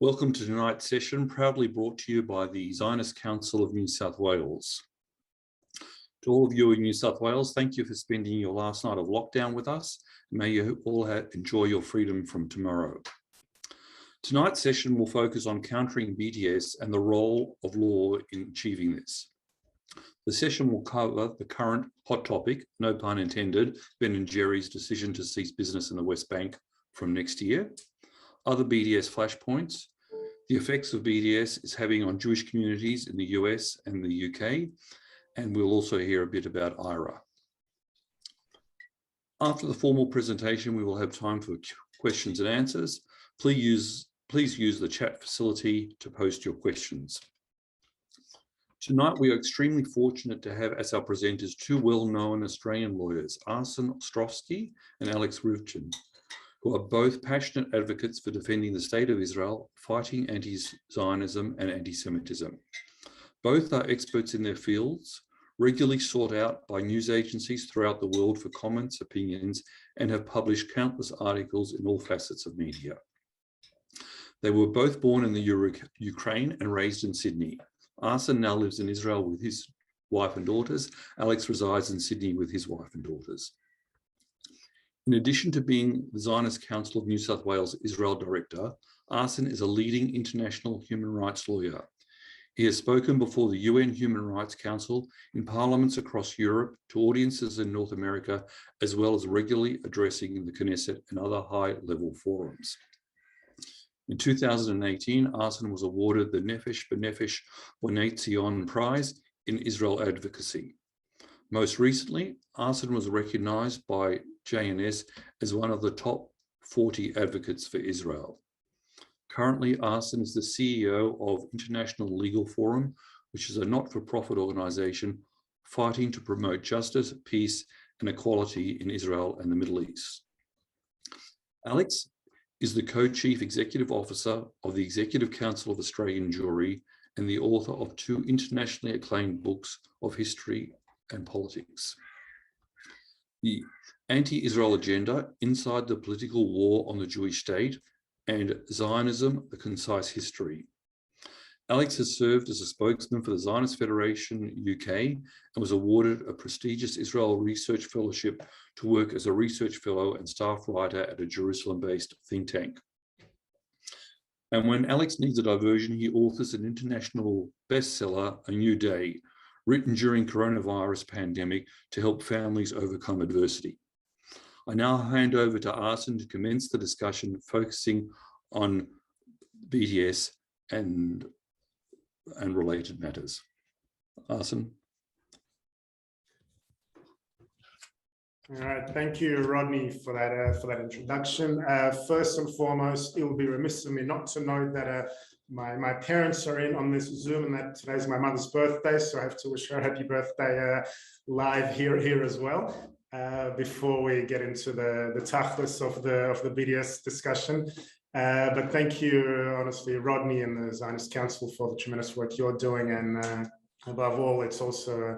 Welcome to tonight's session, proudly brought to you by the Zionist Council of New South Wales. To all of you in New South Wales, thank you for spending your last night of lockdown with us. May you all enjoy your freedom from tomorrow. Tonight's session will focus on countering BDS and the role of law in achieving this. The session will cover the current hot topic, no pun intended, Ben and Jerry's decision to cease business in the West Bank from next year, other BDS flashpoints, the effects of BDS is having on Jewish communities in the US and the UK, and we'll also hear a bit about Ira. After the formal presentation, we will have time for questions and answers. Please use the chat facility to post your questions. Tonight, we are extremely fortunate to have as our presenters two well-known Australian lawyers, Arsen Ostrovsky and Alex Ryvchin, who are both passionate advocates for defending the state of Israel, fighting anti-Zionism and anti-Semitism. Both are experts in their fields, regularly sought out by news agencies throughout the world for comments, opinions, and have published countless articles in all facets of media. They were both born in the Ukraine and raised in Sydney. Arsen now lives in Israel with his wife and daughters. Alex resides in Sydney with his wife and daughters. In addition to being the Zionist Council of New South Wales Israel Director, Arsen is a leading international human rights lawyer. He has spoken before the UN Human Rights Council in parliaments across Europe to audiences in North America, as well as regularly addressing the Knesset and other high-level forums. In 2018, Arsen was awarded the Nefesh B'Nefesh Bonei Tzion Prize in Israel Advocacy. Most recently, Arsen was recognized by JNS as one of the top 40 advocates for Israel. Currently, Arsen is the CEO of International Legal Forum, which is a not-for-profit organization fighting to promote justice, peace, and equality in Israel and the Middle East. Alex is the co-chief executive officer of the Executive Council of Australian Jewry and the author of two internationally acclaimed books of history and politics. The Anti-Israel Agenda, Inside the Political War on the Jewish State, and Zionism, The Concise History. Alex has served as a spokesman for the Zionist Federation UK and was awarded a prestigious Israel Research Fellowship to work as a research fellow and staff writer at a Jerusalem-based think tank. And when Alex needs a diversion, he authors an international bestseller, A New Day, written during coronavirus pandemic to help families overcome adversity. I now hand over to Arsen to commence the discussion focusing on BDS and related matters. Arsen. All right, thank you, Rodney, for that introduction. First and foremost, it would be remiss of me not to note that my parents are in on this Zoom, and that today's my mother's birthday, so I have to wish her a happy birthday live here as well. Before we get into the tachlis of the BDS discussion. But thank you, honestly, Rodney and the Zionist Council for the tremendous work you're doing. And above all, it's also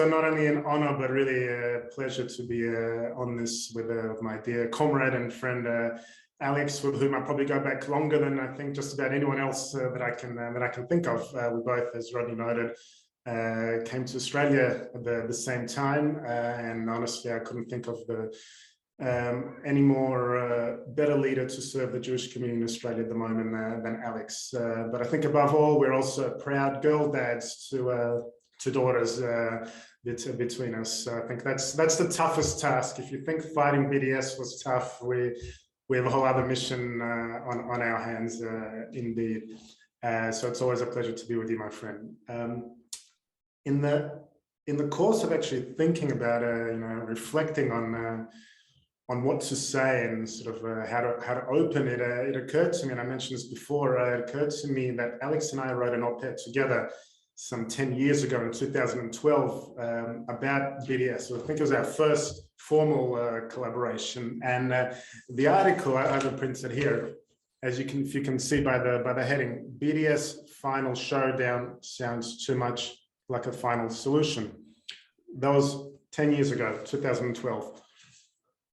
not only an honor, but really a pleasure to be on this with my dear comrade and friend, Alex, with whom I probably go back longer than I think just about anyone else that I can think of. We both, as Rodney noted, came to Australia at the same time, and honestly, I couldn't think of any more better leader to serve the Jewish community in Australia at the moment than Alex. But I think above all, we're also proud girl dads to daughters between us. So I think that's the toughest task. If you think fighting BDS was tough, we have a whole other mission on our hands, indeed. So it's always a pleasure to be with you, my friend. In the course of actually thinking about, reflecting on what to say and sort of how to open it, it occurred to me, and I mentioned this before, it occurred to me that Alex and I wrote an op-ed together some 10 years ago in 2012 about BDS. So I think it was our first formal collaboration. And the article, I have it printed here, if you can see by the heading, BDS Final Showdown Sounds Too Much Like a Final Solution. That was 10 years ago, 2012.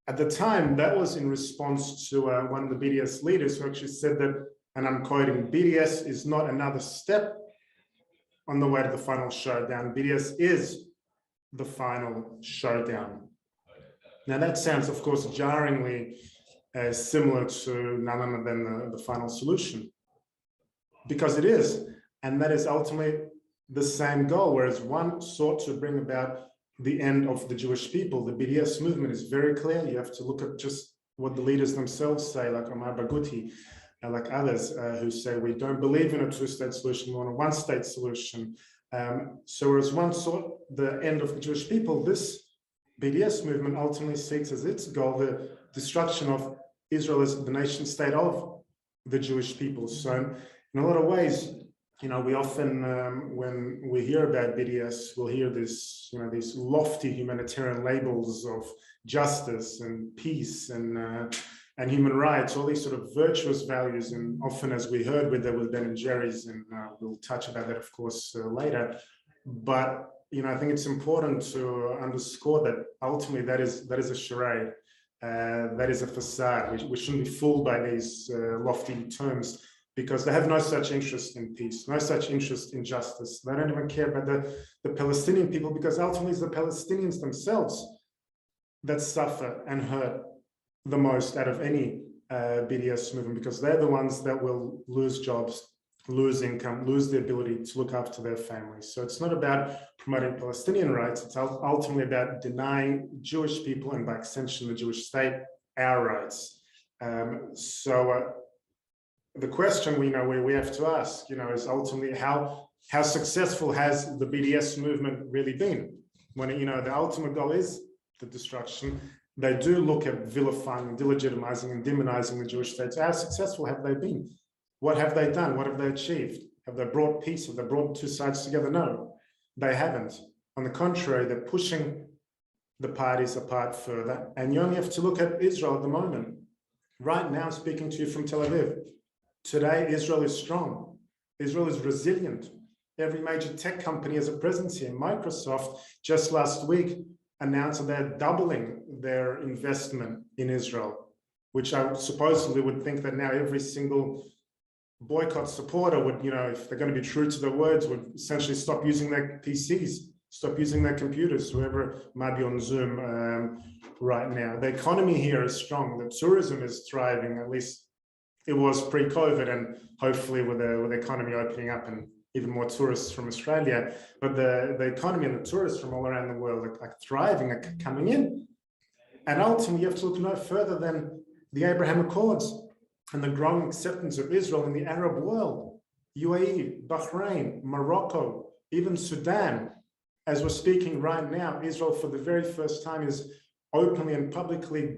At the time, that was in response to one of the BDS leaders who actually said that and I'm quoting, BDS is not another step on the way to the final showdown. BDS is the final showdown. Now that sounds, of course, jarringly similar to none other than the final solution, because it is, and that is ultimately the same goal. Whereas one sought to bring about the end of the Jewish people, the BDS movement is very clear. You have to look at just what the leaders themselves say, like Omar Barghouti, and like others who say we don't believe in a two-state solution, we want a one-state solution. So whereas one sought the end of the Jewish people, this BDS movement ultimately seeks as its goal the destruction of Israel as the nation state of the Jewish people. So in a lot of ways, you know, we often, when we hear about BDS, we'll hear this, you know, these lofty humanitarian labels of justice and peace and human rights, all these sort of virtuous values, and often, as we heard with Ben and Jerry's, and we'll touch about that, of course, later. But you know, I think it's important to underscore that ultimately that is a charade, that is a facade. We shouldn't be fooled by these lofty terms, because they have no such interest in peace, no such interest in justice. They don't even care about the Palestinian people, because ultimately it's the Palestinians themselves that suffer and hurt the most out of any BDS movement, because they're the ones that will lose jobs, lose income, lose the ability to look after their families. So it's not about promoting Palestinian rights, it's ultimately about denying Jewish people, and by extension the Jewish state, our rights. The question we have to ask, you know, is ultimately how successful has the BDS movement really been? When, you know, the ultimate goal is the destruction, they do look at vilifying, delegitimizing, and demonizing the Jewish state. So how successful have they been? What have they done? What have they achieved? Have they brought peace? Have they brought two sides together? No, they haven't. On the contrary, they're pushing the parties apart further. And you only have to look at Israel at the moment. Right now, speaking to you from Tel Aviv, today, Israel is strong. Israel is resilient. Every major tech company has a presence here. Microsoft just last week announced that they're doubling their investment in Israel, which I supposedly would think that now every single boycott supporter would, you know, if they're going to be true to their words, would essentially stop using their PCs, stop using their computers, whoever might be on Zoom right now. The economy here is strong. The tourism is thriving, at least it was pre-COVID, and hopefully with the economy opening up and even more tourists from Australia, but the economy and the tourists from all around the world are thriving, are coming in. And ultimately, you have to look no further than the Abraham Accords and the growing acceptance of Israel in the Arab world, UAE, Bahrain, Morocco, even Sudan. As we're speaking right now, Israel, for the very first time, is openly and publicly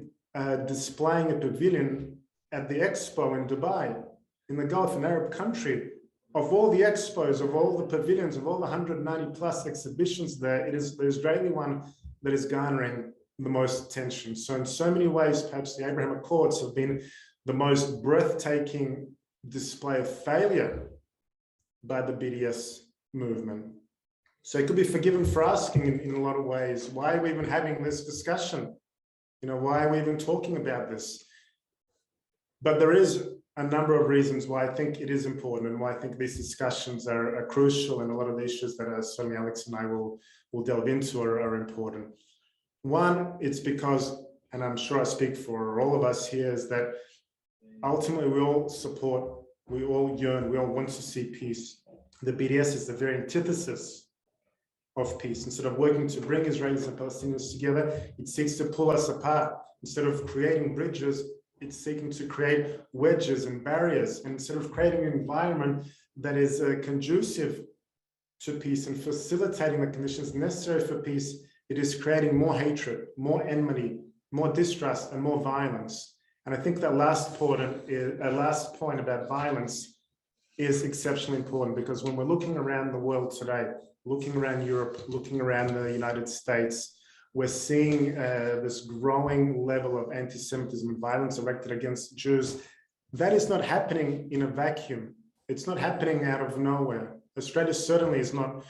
displaying a pavilion at the Expo in Dubai, in the Gulf, an Arab country. Of all the expos, of all the pavilions, of all the 190 plus exhibitions there, it is the Israeli one that is garnering the most attention. So in so many ways, perhaps the Abraham Accords have been the most breathtaking display of failure by the BDS movement. So it could be forgiven for asking in a lot of ways, why are we even having this discussion? You know, why are we even talking about this? But there is a number of reasons why I think it is important, and why I think these discussions are crucial, and a lot of the issues that certainly Alex and I will delve into are important. One, it's because, and I'm sure I speak for all of us here, is that ultimately we all support, we all yearn, we all want to see peace. The BDS is the very antithesis of peace. Instead of working to bring Israelis and Palestinians together, it seeks to pull us apart. Instead of creating bridges, it's seeking to create wedges and barriers. And instead of creating an environment that is conducive to peace and facilitating the conditions necessary for peace, it is creating more hatred, more enmity, more distrust, and more violence. And I think that last point about violence is exceptionally important, because when we're looking around the world today, looking around Europe, looking around the United States, we're seeing this growing level of anti-Semitism and violence directed against Jews. That is not happening in a vacuum. It's not happening out of nowhere. Australia certainly is not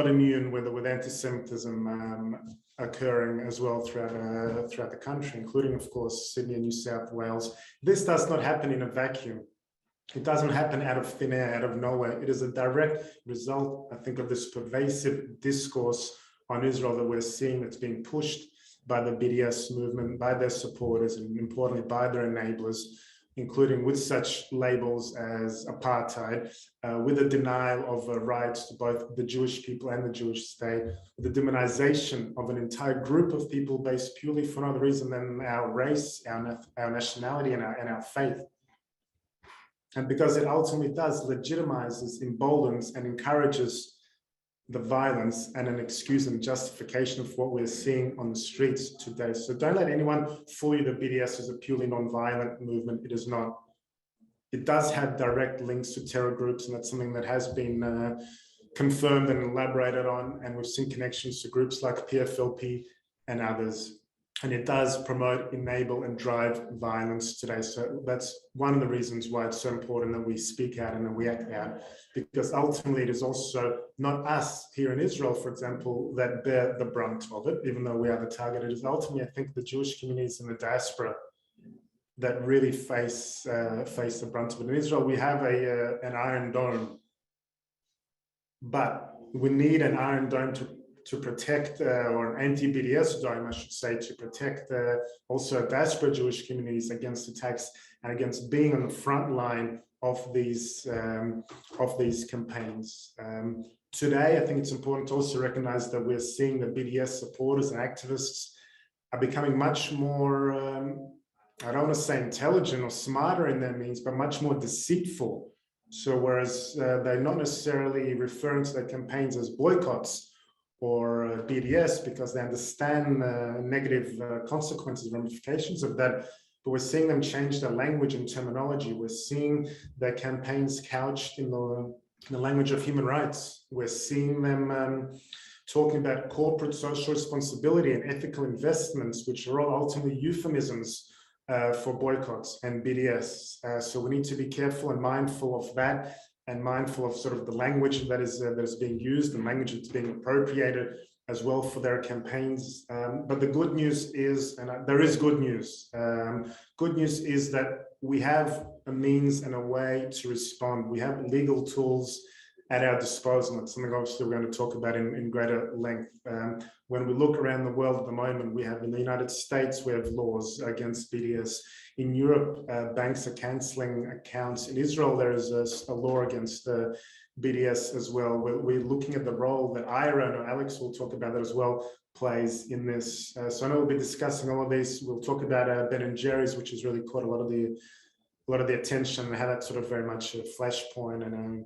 immune with anti-Semitism occurring as well throughout the country, including, of course, Sydney and New South Wales. This does not happen in a vacuum. It doesn't happen out of thin air, out of nowhere. It is a direct result, I think, of this pervasive discourse on Israel that we're seeing that's being pushed by the BDS movement, by their supporters, and importantly, by their enablers, including with such labels as apartheid, with the denial of rights to both the Jewish people and the Jewish state, the demonization of an entire group of people based purely for no other reason than our race, our nationality, and our faith. And because it ultimately does legitimizes, emboldens, and encourages the violence and an excuse and justification of what we're seeing on the streets today. So don't let anyone fool you that BDS is a purely non-violent movement. It is not. It does have direct links to terror groups, and that's something that has been confirmed and elaborated on, and we've seen connections to groups like PFLP and others. And it does promote, enable, and drive violence today. So that's one of the reasons why it's so important that we speak out and that we act out, because ultimately it is also not us here in Israel, for example, that bear the brunt of it, even though we are the target. It is ultimately, I think, the Jewish communities in the diaspora that really face the brunt of it. In Israel, we have an Iron Dome, but we need an Iron Dome to protect, or an anti-BDS dome, I should say, to protect also diaspora Jewish communities against attacks and against being on the front line of these campaigns. Today, I think it's important to also recognize that we're seeing that BDS supporters and activists are becoming much more, I don't want to say intelligent or smarter in their means, but much more deceitful. So whereas they're not necessarily referring to their campaigns as boycotts or BDS because they understand negative consequences, ramifications of that, but we're seeing them change their language and terminology. We're seeing their campaigns couched in the language of human rights. We're seeing them talking about corporate social responsibility and ethical investments, which are all ultimately euphemisms for boycotts and BDS. So we need to be careful and mindful of that, and mindful of sort of the language that is being used, the language that's being appropriated as well for their campaigns. But the good news is, and there is good news. Good news is that we have a means and a way to respond. We have legal tools at our disposal. It's something obviously we're going to talk about in greater length. When we look around the world at the moment, we have in the United States, we have laws against BDS. In Europe, banks are cancelling accounts. In Israel, there is a law against BDS as well. We're looking at the role that Ira, and Alex will talk about that as well, plays in this. So I know we'll be discussing all of these. We'll talk about Ben and Jerry's, which has really caught a lot of the attention, and how that's sort of very much a flashpoint and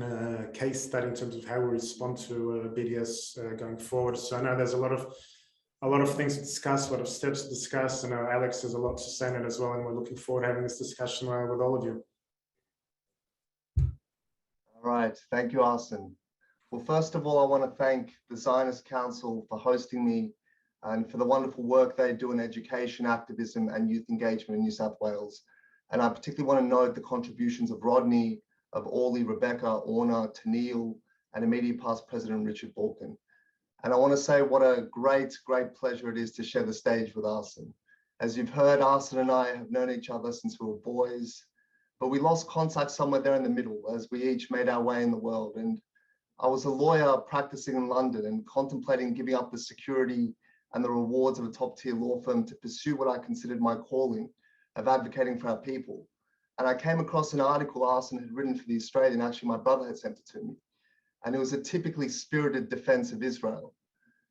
a case study in terms of how we respond to BDS going forward. So I know there's a lot of things to discuss, a lot of steps to discuss. I know Alex has a lot to say on it as well, and we're looking forward to having this discussion with all of you. All right, thank you, Arsen. Well, first of all, I want to thank the Zionist Council for hosting me and for the wonderful work they do in education, activism, and youth engagement in New South Wales. And I particularly want to note the contributions of Rodney, of Orly, Rebecca, Orna, Tennille, and immediate past President Richard Balkan. And I want to say what a great pleasure it is to share the stage with Arsen. As you've heard, Arsen and I have known each other since we were boys, but we lost contact somewhere there in the middle as we each made our way in the world. And I was a lawyer practicing in London and contemplating giving up the security and the rewards of a top-tier law firm to pursue what I considered my calling of advocating for our people. And I came across an article Arsen had written for The Australian. Actually, my brother had sent it to me. And it was a typically spirited defense of Israel.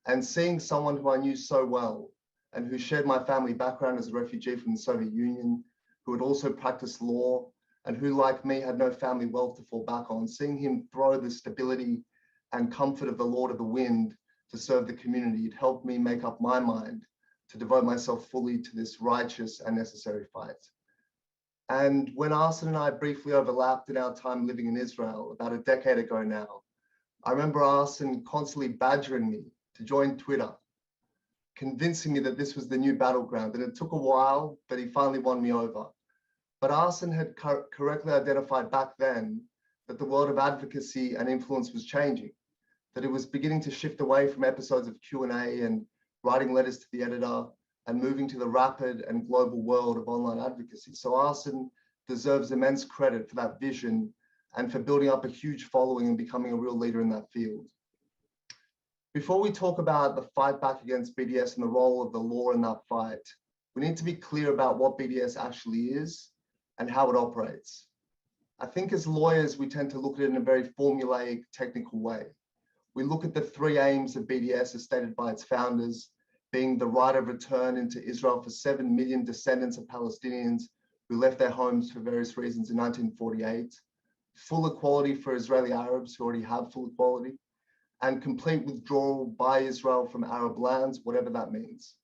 And seeing someone who I knew so well and who shared my family background as a refugee from the Soviet Union, who had also practiced law and who, like me, had no family wealth to fall back on, seeing him throw the stability and comfort of the Lord of the Wind to serve the community, it helped me make up my mind to devote myself fully to this righteous and necessary fight. And when Arsen and I briefly overlapped in our time living in Israel about a decade ago now, I remember Arsen constantly badgering me to join Twitter, convincing me that this was the new battleground. And it took a while, but he finally won me over. But Arsen had correctly identified back then that the world of advocacy and influence was changing, that it was beginning to shift away from episodes of Q&A and writing letters to the editor and moving to the rapid and global world of online advocacy. So Arsen deserves immense credit for that vision and for building up a huge following and becoming a real leader in that field. Before we talk about the fight back against BDS and the role of the law in that fight, we need to be clear about what BDS actually is and how it operates. I think as lawyers, we tend to look at it in a very formulaic, technical way. We look at the three aims of BDS as stated by its founders, being the right of return into Israel for 7 million descendants of Palestinians who left their homes for various reasons in 1948, full equality for Israeli Arabs who already have full equality, and complete withdrawal by Israel from Arab lands, whatever that means.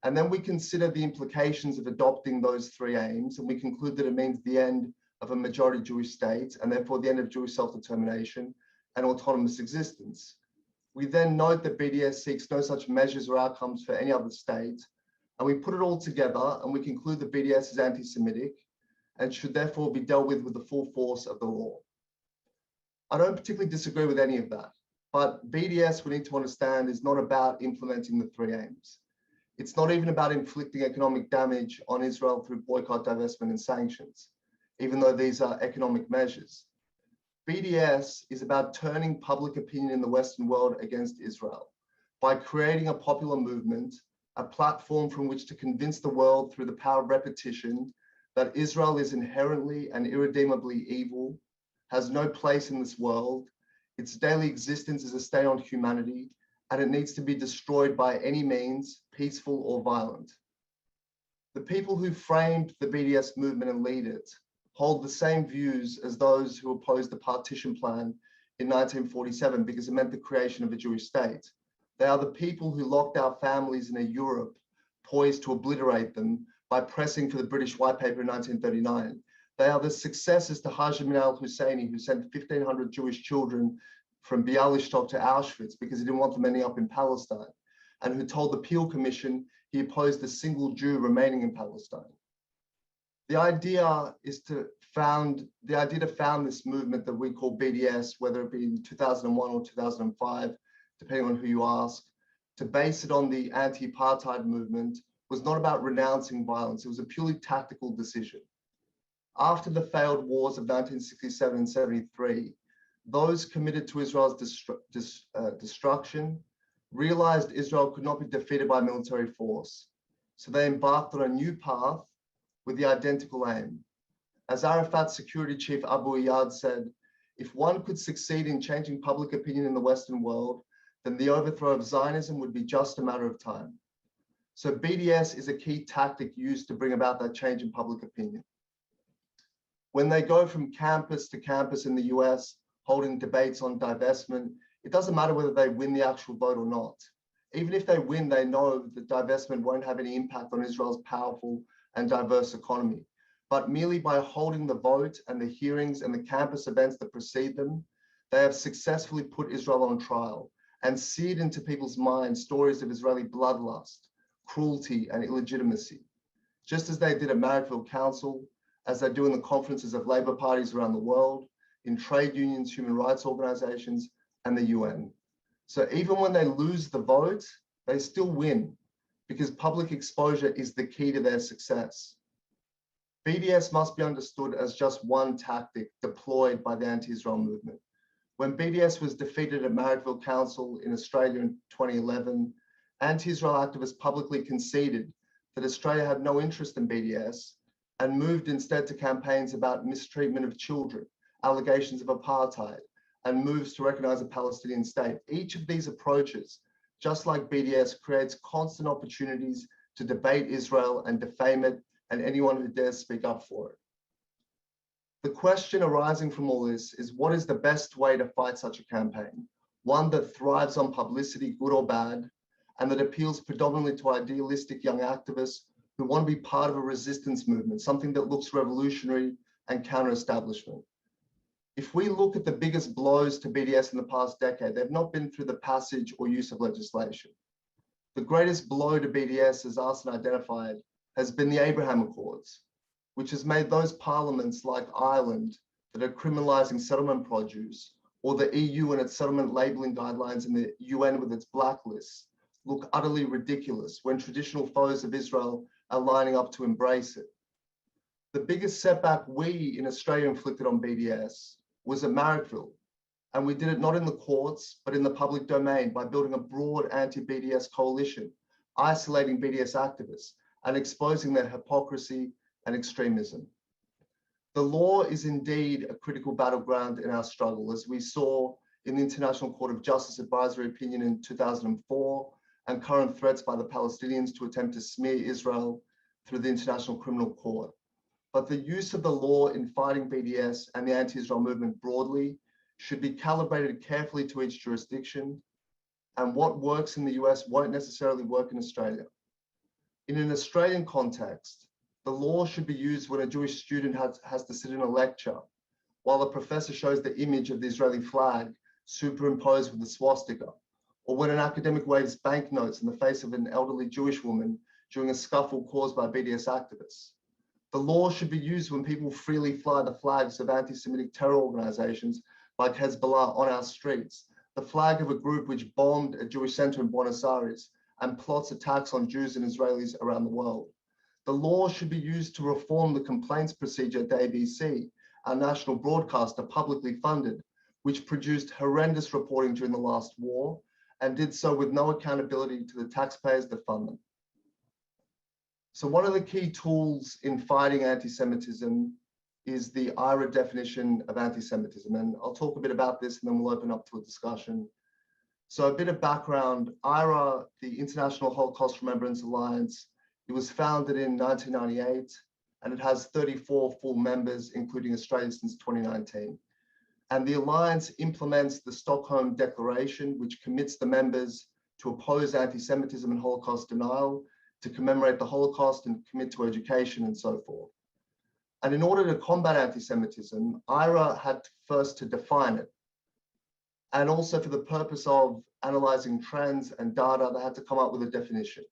And then we consider the implications of adopting those three aims, and we conclude that it means the end of a majority Jewish state, and therefore the end of Jewish self-determination and autonomous existence. We then note that BDS seeks no such measures or outcomes for any other state, and we put it all together and we conclude that BDS is anti-Semitic and should therefore be dealt with the full force of the law. I don't particularly disagree with any of that, but BDS, we need to understand, is not about implementing the three aims. It's not even about inflicting economic damage on Israel through boycott, divestment, and sanctions, even though these are economic measures. BDS is about turning public opinion in the Western world against Israel by creating a popular movement, a platform from which to convince the world through the power of repetition that Israel is inherently and irredeemably evil, has no place in this world, its daily existence is a stain on humanity, and it needs to be destroyed by any means, peaceful or violent. The people who framed the BDS movement and lead it hold the same views as those who opposed the partition plan in 1947 because it meant the creation of a Jewish state. They are the people who locked our families in a Europe poised to obliterate them by pressing for the British White Paper in 1939. They are the successors to Haj Amin al-Husseini, who sent 1,500 Jewish children from Bialystok to Auschwitz because he didn't want them ending up in Palestine, and who told the Peel Commission he opposed a single Jew remaining in Palestine. The idea to found this movement that we call BDS, whether it be in 2001 or 2005, depending on who you ask, to base it on the anti-apartheid movement was not about renouncing violence. It was a purely tactical decision. After the failed wars of 1967 and 73, those committed to Israel's destruction realized Israel could not be defeated by military force. So they embarked on a new path with the identical aim. As Arafat's security chief Abu Iyad said, if one could succeed in changing public opinion in the Western world, then the overthrow of Zionism would be just a matter of time. So BDS is a key tactic used to bring about that change in public opinion. When they go from campus to campus in the US, holding debates on divestment, it doesn't matter whether they win the actual vote or not. Even if they win, they know that divestment won't have any impact on Israel's powerful and diverse economy. But merely by holding the vote and the hearings and the campus events that precede them, they have successfully put Israel on trial and seared into people's minds stories of Israeli bloodlust, cruelty, and illegitimacy, just as they did at Marrickville Council, as they do in the conferences of labor parties around the world, in trade unions, human rights organizations, and the UN. So even when they lose the vote, they still win because public exposure is the key to their success. BDS must be understood as just one tactic deployed by the anti-Israel movement. When BDS was defeated at Marrickville Council in Australia in 2011, anti-Israel activists publicly conceded that Australia had no interest in BDS and moved instead to campaigns about mistreatment of children, allegations of apartheid, and moves to recognize a Palestinian state. Each of these approaches, just like BDS, creates constant opportunities to debate Israel and defame it and anyone who dares speak up for it. The question arising from all this is, what is the best way to fight such a campaign? One that thrives on publicity, good or bad, and that appeals predominantly to idealistic young activists who want to be part of a resistance movement, something that looks revolutionary and counter-establishment. If we look at the biggest blows to BDS in the past decade, they've not been through the passage or use of legislation. The greatest blow to BDS, as Arsen identified, has been the Abraham Accords, which has made those parliaments like Ireland that are criminalizing settlement produce, or the EU and its settlement labeling guidelines and the UN with its blacklists, look utterly ridiculous when traditional foes of Israel are lining up to embrace it. The biggest setback we in Australia inflicted on BDS was at Marrickville. And we did it not in the courts, but in the public domain by building a broad anti-BDS coalition, isolating BDS activists and exposing their hypocrisy and extremism. The law is indeed a critical battleground in our struggle, as we saw in the International Court of Justice advisory opinion in 2004 and current threats by the Palestinians to attempt to smear Israel through the International Criminal Court. But the use of the law in fighting BDS and the anti-Israel movement broadly should be calibrated carefully to each jurisdiction, and what works in the US won't necessarily work in Australia. In an Australian context, the law should be used when a Jewish student has to sit in a lecture while the professor shows the image of the Israeli flag superimposed with the swastika, or when an academic waves banknotes in the face of an elderly Jewish woman during a scuffle caused by BDS activists. The law should be used when people freely fly the flags of anti-Semitic terror organizations like Hezbollah on our streets, the flag of a group which bombed a Jewish center in Buenos Aires and plots attacks on Jews and Israelis around the world. The law should be used to reform the complaints procedure at the ABC, our national broadcaster, publicly funded, which produced horrendous reporting during the last war and did so with no accountability to the taxpayers that fund them. So one of the key tools in fighting anti-Semitism is the Ira Definition of Anti-Semitism. And I'll talk a bit about this and then we'll open up to a discussion. So a bit of background, IRA, the International Holocaust Remembrance Alliance, it was founded in 1998 and it has 34 full members, including Australia since 2019. And the Alliance implements the Stockholm Declaration, which commits the members to oppose anti-Semitism and Holocaust denial, to commemorate the Holocaust and commit to education and so forth. And in order to combat anti-Semitism, IRA had first to define it. And also for the purpose of analyzing trends and data, they had to come up with a definition.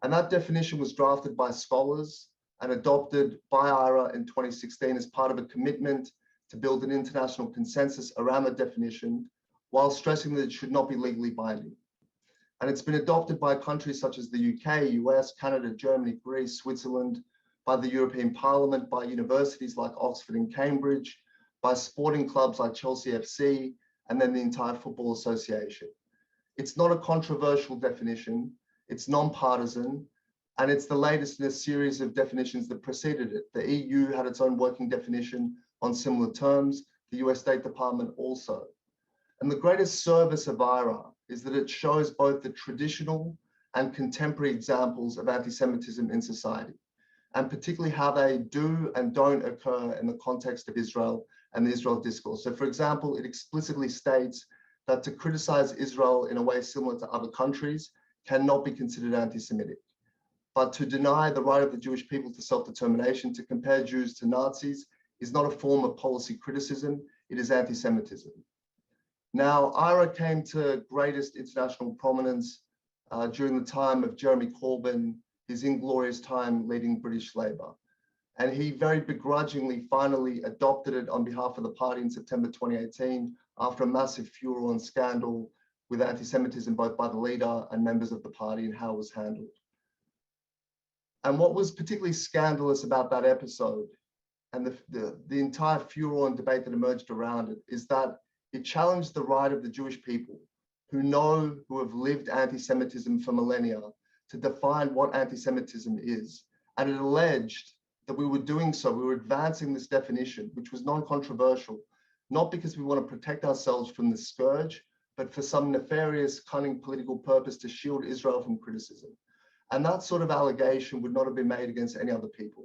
And that definition was drafted by scholars and adopted by IRA in 2016 as part of a commitment to build an international consensus around the definition, while stressing that it should not be legally binding. And it's been adopted by countries such as the UK, US, Canada, Germany, Greece, Switzerland, by the European Parliament, by universities like Oxford and Cambridge, by sporting clubs like Chelsea FC, and then the entire Football Association. It's not a controversial definition, it's non-partisan, and it's the latest in a series of definitions that preceded it. The EU had its own working definition on similar terms, the US State Department also. And the greatest service of IRA is that it shows both the traditional and contemporary examples of anti-Semitism in society, and particularly how they do and don't occur in the context of Israel and the Israel discourse. So for example, it explicitly states that to criticize Israel in a way similar to other countries cannot be considered anti-Semitic. But to deny the right of the Jewish people to self-determination, to compare Jews to Nazis, is not a form of policy criticism, it is anti-Semitism. Now, IRA came to greatest international prominence during the time of Jeremy Corbyn, his inglorious time leading British Labour. And he very begrudgingly finally adopted it on behalf of the party in September 2018 after a massive furor and scandal with anti-Semitism both by the leader and members of the party and how it was handled. And what was particularly scandalous about that episode and the entire furor and debate that emerged around it is that it challenged the right of the Jewish people who have lived anti-Semitism for millennia to define what anti-Semitism is. And it alleged that we were doing so, we were advancing this definition, which was non-controversial, not because we want to protect ourselves from the scourge, but for some nefarious, cunning political purpose to shield Israel from criticism. And that sort of allegation would not have been made against any other people.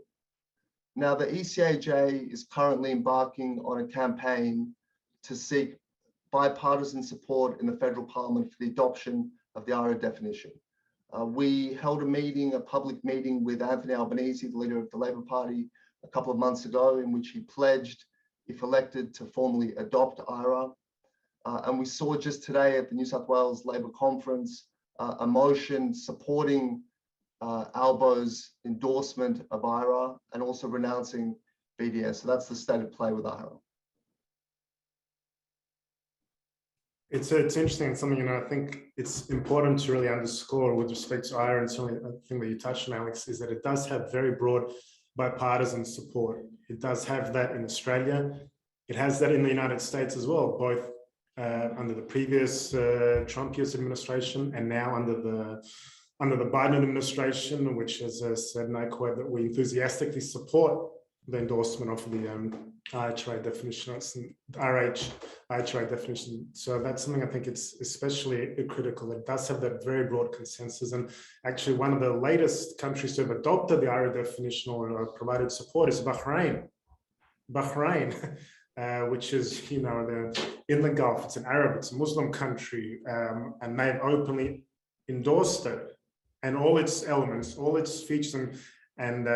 Now, the ECAJ is currently embarking on a campaign to seek bipartisan support in the federal parliament for the adoption of the IRA definition. We held a public meeting with Anthony Albanese, the leader of the Labour Party, a couple of months ago, in which he pledged, if elected, to formally adopt IRA. And we saw just today at the New South Wales Labour Conference a motion supporting Albo's endorsement of IRA and also renouncing BDS. So that's the state of play with IRA. It's interesting, and something, I think it's important to really underscore with respect to IRA, and certainly a thing that you touched on, Alex, is that it does have very broad bipartisan support. It does have that in Australia. It has that in the United States as well, both under the previous Trump US administration and now under the Biden administration, which has said, and I quote, that we enthusiastically support the endorsement of the IHRA definition. So that's something I think it's especially critical. It does have that very broad consensus. And actually, one of the latest countries to have adopted the IHRA definition or provided support is Bahrain. Which is, in the Gulf, it's an Arab, it's a Muslim country, and they've openly endorsed it and all its elements, all its features and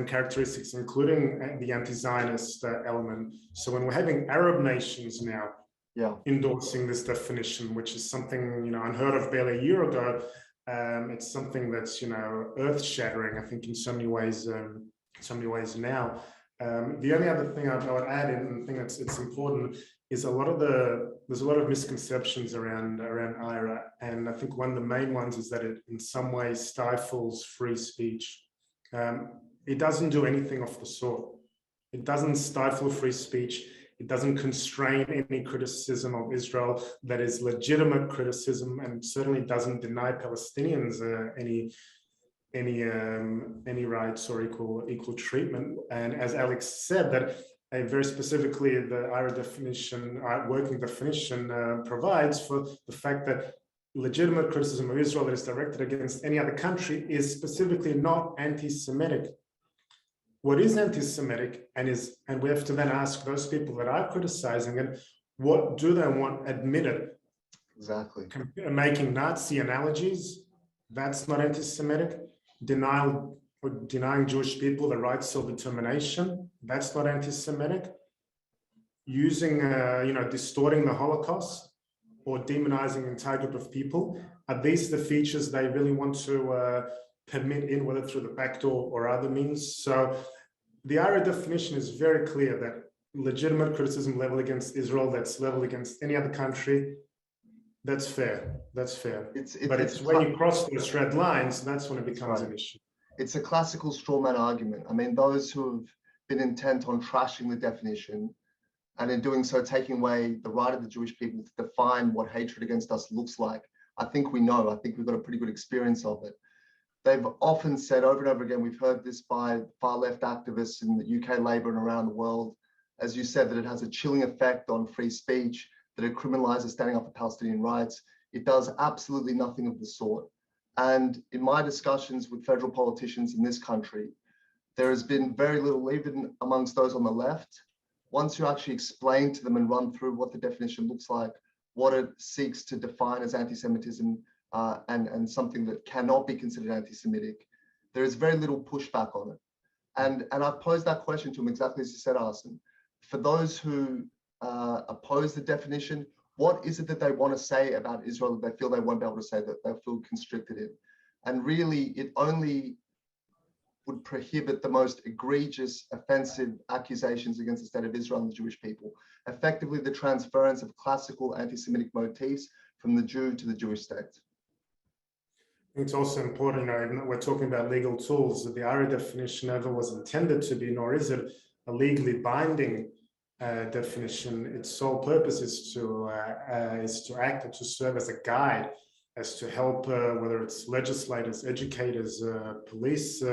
characteristics, including the anti-Zionist element. So when we're having Arab nations now endorsing this definition, which is something unheard of barely a year ago, it's something that's earth-shattering, I think, in so many ways now. The only other thing I would add, and I think it's important, is there's a lot of misconceptions around IHRA, and I think one of the main ones is that it in some ways stifles free speech. It doesn't do anything of the sort. It doesn't stifle free speech. It doesn't constrain any criticism of Israel that is legitimate criticism, and certainly doesn't deny Palestinians any rights or equal treatment. And as Alex said, that very specifically the IHRA definition, working definition, provides for the fact that legitimate criticism of Israel that is directed against any other country is specifically not anti-Semitic. What is anti-Semitic, and we have to then ask those people that are criticizing it, what do they want admitted? Exactly. Making Nazi analogies, that's not anti-Semitic. Denying Jewish people the right to self-determination, that's not anti-Semitic. Using, distorting the Holocaust or demonizing an entire group of people, are these the features they really want to permit in, whether through the back door or other means? So the IHRA definition is very clear that legitimate criticism leveled against Israel, that's leveled against any other country, that's fair. That's fair. But it's when you cross those red lines, that's when it becomes an issue. It's a classical straw man argument. I mean, those who have been intent on trashing the definition, and in doing so, taking away the right of the Jewish people to define what hatred against us looks like, I think we've got a pretty good experience of it. They've often said over and over again, we've heard this by far left activists in the UK Labour and around the world, as you said, that it has a chilling effect on free speech, that it criminalizes standing up for Palestinian rights. It does absolutely nothing of the sort. And in my discussions with federal politicians in this country, there has been very little, even amongst those on the left, once you actually explain to them and run through what the definition looks like, what it seeks to define as anti-Semitism, and something that cannot be considered anti-Semitic, there is very little pushback on it. And I've posed that question to them exactly as you said, Arsen. For those who oppose the definition, what is it that they want to say about Israel that they feel they won't be able to say, that they feel constricted in? And really, it only would prohibit the most egregious, offensive accusations against the state of Israel and the Jewish people, effectively the transference of classical anti-Semitic motifs from the Jew to the Jewish state. It's also important, even though we're talking about legal tools, that the IHRA definition never was intended to be, nor is it a legally binding definition. Its sole purpose is to act and to serve as a guide, as to help, whether it's legislators, educators, police,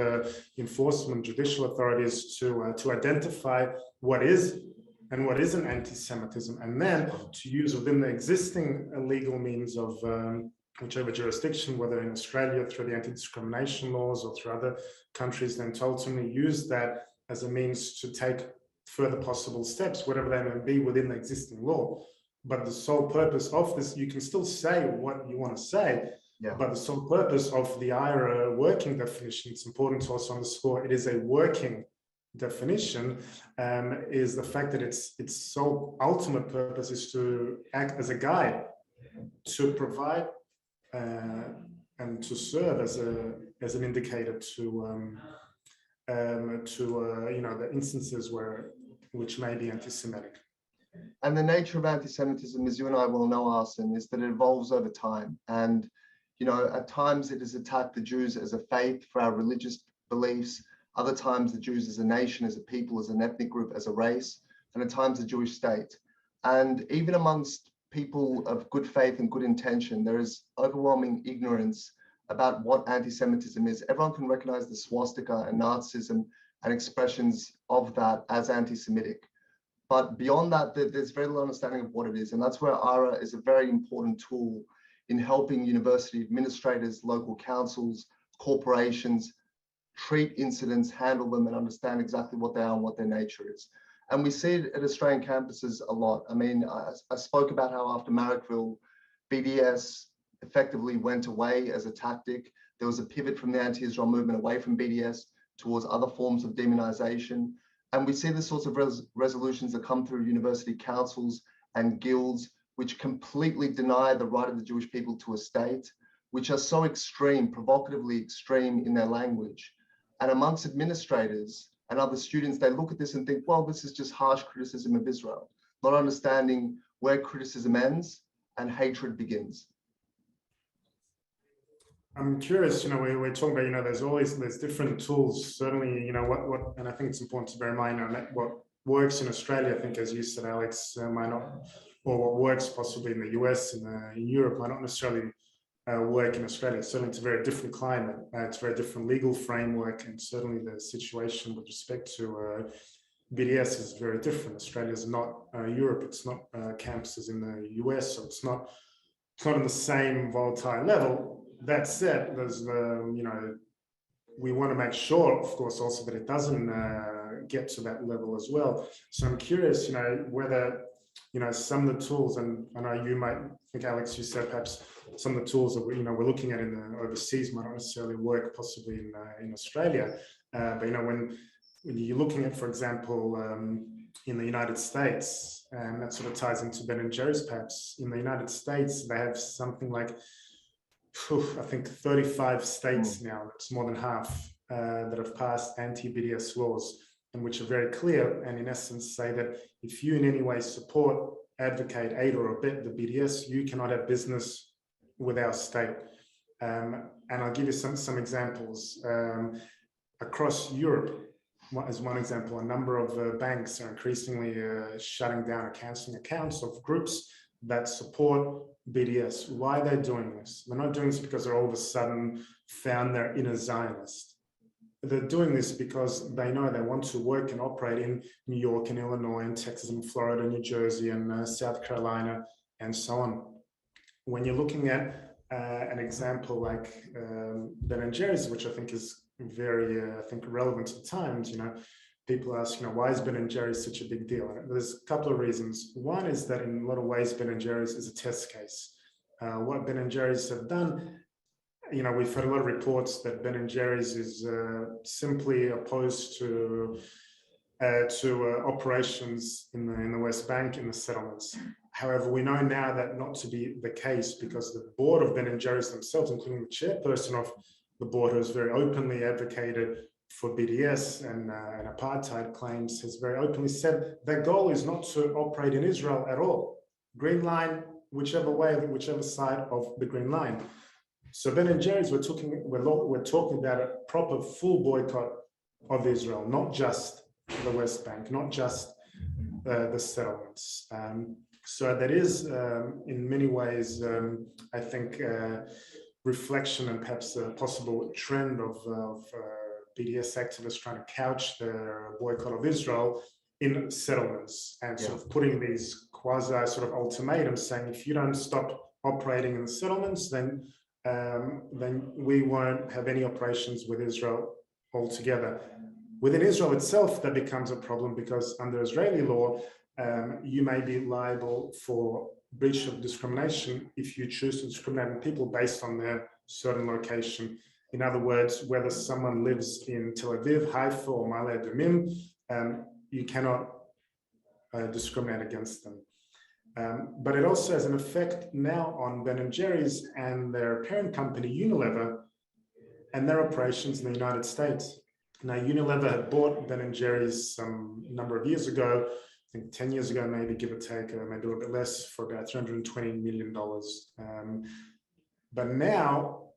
enforcement, judicial authorities, to identify what is and what isn't anti-Semitism, and then to use within the existing legal means of whichever jurisdiction, whether in Australia through the anti-discrimination laws or through other countries, then to ultimately use that as a means to take further possible steps, whatever they may be within the existing law. But the sole purpose of this, you can still say what you want to say, but the sole purpose of the IHRA working definition, it's important to also underscore, it is a working definition, is the fact that its sole ultimate purpose is to act as a guide, to provide and to serve as an indicator to the instances which may be anti-Semitic. And the nature of anti-Semitism, as you and I well know, Arsen, is that it evolves over time. And, at times it has attacked the Jews as a faith for our religious beliefs. other times the Jews as a nation, as a people, as an ethnic group, as a race, and at times the Jewish state. And even amongst people of good faith and good intention, there is overwhelming ignorance about what anti-Semitism is. Everyone can recognize the swastika and Nazism and expressions of that as anti-Semitic. But beyond that, there's very little understanding of what it is. And that's where Ira is a very important tool in helping university administrators, local councils, corporations treat incidents, handle them, and understand exactly what they are and what their nature is. And we see it at Australian campuses a lot. I mean, I spoke about how after Marrickville, BDS effectively went away as a tactic. There was a pivot from the anti-Israel movement away from BDS towards other forms of demonization. And we see the sorts of resolutions that come through university councils and guilds, which completely deny the right of the Jewish people to a state, which are so extreme, provocatively extreme in their language. And amongst administrators and other students, they look at this and think, well, this is just harsh criticism of Israel, not understanding where criticism ends and hatred begins. I'm curious, we're talking about, there's different tools, certainly, and I think it's important to bear in mind what works in Australia, I think, as you said, Alex, might not, or what works possibly in the US and in Europe might not necessarily work in Australia. Certainly, it's a very different climate. It's a very different legal framework, and certainly the situation with respect to BDS is very different. Australia is not Europe. It's not campuses in the US, so it's not on the same volatile level. That said, there's we want to make sure, of course, also that it doesn't get to that level as well. So I'm curious, whether some of the tools, and I know you might think, Alex, you said perhaps some of the tools that we're looking at in the overseas might not necessarily work possibly in Australia. But when you're looking at, for example, in the United States, and that sort of ties into Ben and Jerry's perhaps, in the United States, they have something like, I think 35 states now, that's more than half, that have passed anti-BDS laws, and which are very clear and in essence say that if you in any way support, advocate, aid or abet the BDS, you cannot have business with our state. And I'll give you some examples. Across Europe, as one example, a number of banks are increasingly shutting down or cancelling accounts of groups that support BDS. Why are they doing this? They're not doing this because they're all of a sudden found their inner Zionist. They're doing this because they know they want to work and operate in New York and Illinois and Texas and Florida, New Jersey and South Carolina and so on. When you're looking at an example like Ben and Jerry's, which I think is very, relevant to the times, people ask, why is Ben and Jerry's such a big deal? And there's a couple of reasons. One is that in a lot of ways, Ben and Jerry's is a test case. What Ben and Jerry's have done, we've heard a lot of reports that Ben and Jerry's is simply opposed to operations in the West Bank, in the settlements. However, we know now that not to be the case, because the board of Ben and Jerry's themselves, including the chairperson of the board, who has very openly advocated for BDS and apartheid claims, has very openly said their goal is not to operate in Israel at all. Green line, whichever way, whichever side of the green line. So Ben and Jerry's, we're talking about a proper full boycott of Israel, not just the West Bank, not just the settlements. So that is, in many ways, I think, reflection and perhaps a possible trend of BDS activists trying to couch their boycott of Israel in settlements and sort of putting these quasi sort of ultimatums saying, if you don't stop operating in the settlements, then we won't have any operations with Israel altogether. Within Israel itself, that becomes a problem because under Israeli law, you may be liable for breach of discrimination if you choose to discriminate on people based on their certain location. In other words, whether someone lives in Tel Aviv, Haifa, or Ma'ale Adumim, you cannot discriminate against them. But it also has an effect now on Ben and Jerry's and their parent company, Unilever, and their operations in the United States. Now, Unilever had bought Ben and Jerry's some number of years ago, I think 10 years ago, maybe give or take, maybe a little bit less, for about $320 million. But now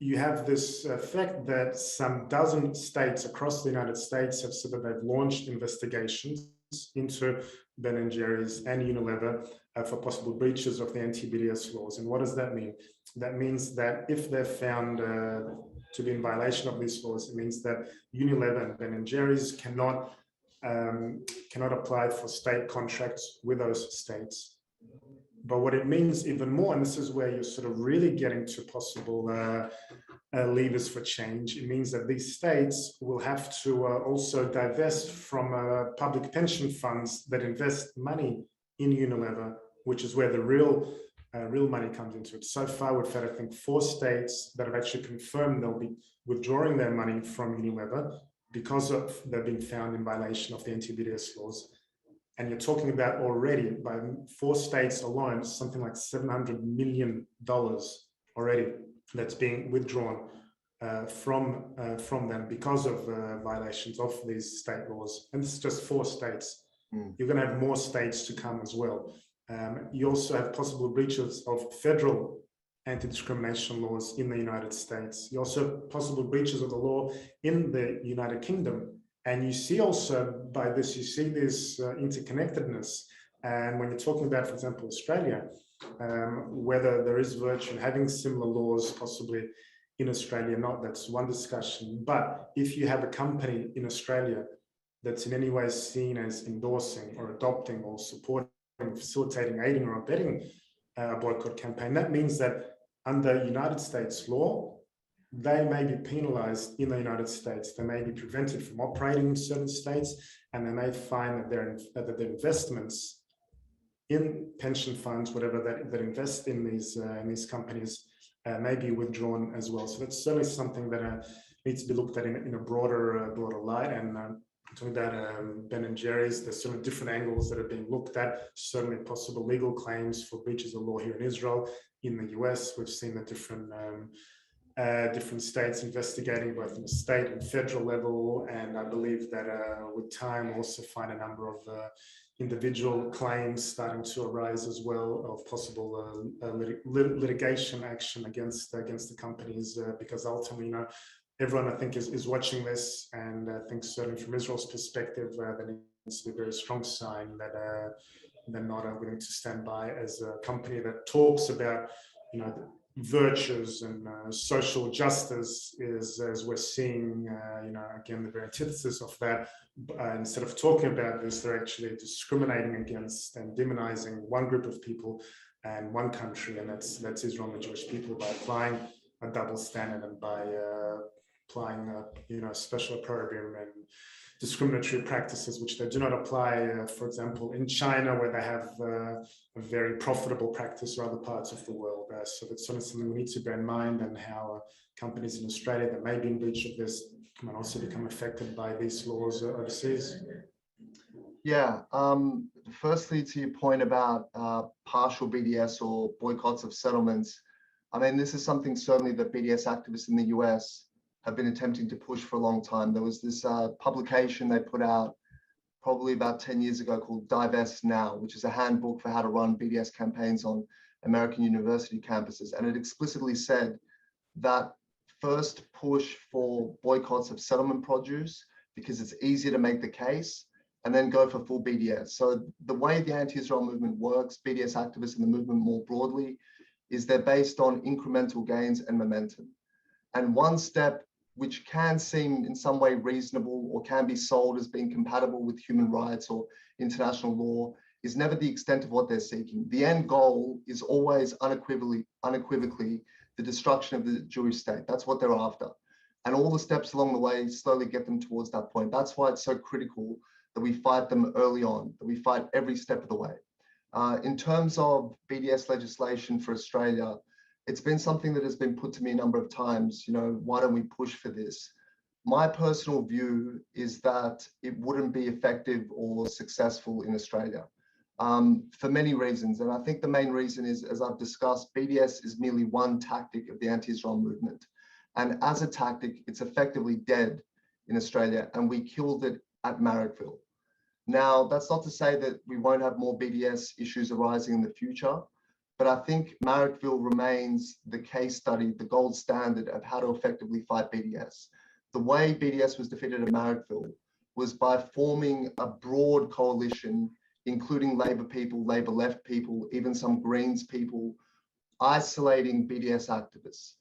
you have this effect that some dozen states across the United States have said that they've launched investigations into Ben & Jerry's and Unilever for possible breaches of the anti-BDS laws. And what does that mean? That means that if they're found to be in violation of these laws, it means that Unilever and Ben & Jerry's cannot apply for state contracts with those states. But what it means even more, and this is where you're sort of really getting to possible levers for change, it means that these states will have to also divest from public pension funds that invest money in Unilever, which is where the real money comes into it. So far, we've had, I think, 4 states that have actually confirmed they'll be withdrawing their money from Unilever because of they've been found in violation of the anti-BDS laws. And you're talking about already, by 4 states alone, something like $700 million already that's being withdrawn from them because of violations of these state laws. And this is just 4 states. You're going to have more states to come as well. You also have possible breaches of federal anti-discrimination laws in the United States. You also have possible breaches of the law in the United Kingdom. And you see also by this, you see this interconnectedness. And when you're talking about, for example, Australia, whether there is virtue in having similar laws possibly in Australia or not, that's one discussion. But if you have a company in Australia that's in any way seen as endorsing or adopting or supporting, facilitating, aiding or abetting a boycott campaign, that means that under United States law, they may be penalized in the United States. They may be prevented from operating in certain states, and they may find that their investments in pension funds, whatever that invest in these companies, may be withdrawn as well. So that's certainly something that needs to be looked at in a broader light. And talking about Ben & Jerry's, there's certainly different angles that are being looked at. Certainly possible legal claims for breaches of law here in Israel. In the US, we've seen the different states investigating both on the state and federal level, and I believe that with time we'll also find a number of individual claims starting to arise as well of possible litigation action against the companies, because ultimately, everyone I think is watching this, and I think certainly from Israel's perspective, there needs to be a very strong sign that they're not willing to stand by as a company that talks about, virtues and social justice is, as we're seeing, again, the very antithesis of that. Instead of talking about this, they're actually discriminating against and demonizing one group of people and one country, and that's Israel and the Jewish people, by applying a double standard and by applying special opprobrium and discriminatory practices which they do not apply, for example, in China, where they have a very profitable practice, or other parts of the world. So that's sort of something we need to bear in mind, and how companies in Australia that may be in breach of this can also become affected by these laws overseas. Yeah, firstly, to your point about partial BDS or boycotts of settlements, I mean, this is something certainly that BDS activists in the US have been attempting to push for a long time. There was this publication they put out probably about 10 years ago called Divest Now, which is a handbook for how to run BDS campaigns on American university campuses. And it explicitly said that first push for boycotts of settlement produce, because it's easier to make the case, and then go for full BDS. So the way the anti-Israel movement works, BDS activists in the movement more broadly, is they're based on incremental gains and momentum. And one step which can seem in some way reasonable or can be sold as being compatible with human rights or international law is never the extent of what they're seeking. The end goal is always unequivocally the destruction of the Jewish state. That's what they're after. And all the steps along the way slowly get them towards that point. That's why it's so critical that we fight them early on, that we fight every step of the way. In terms of BDS legislation for Australia, it's been something that has been put to me a number of times, why don't we push for this? My personal view is that it wouldn't be effective or successful in Australia for many reasons. And I think the main reason is, as I've discussed, BDS is merely one tactic of the anti-Israel movement. And as a tactic, it's effectively dead in Australia, and we killed it at Marrickville. Now, that's not to say that we won't have more BDS issues arising in the future, but But I think Marrickville remains the case study, the gold standard of how to effectively fight BDS. The way BDS was defeated at Marrickville was by forming a broad coalition, including Labor people, Labor left people, even some Greens people, isolating BDS activists,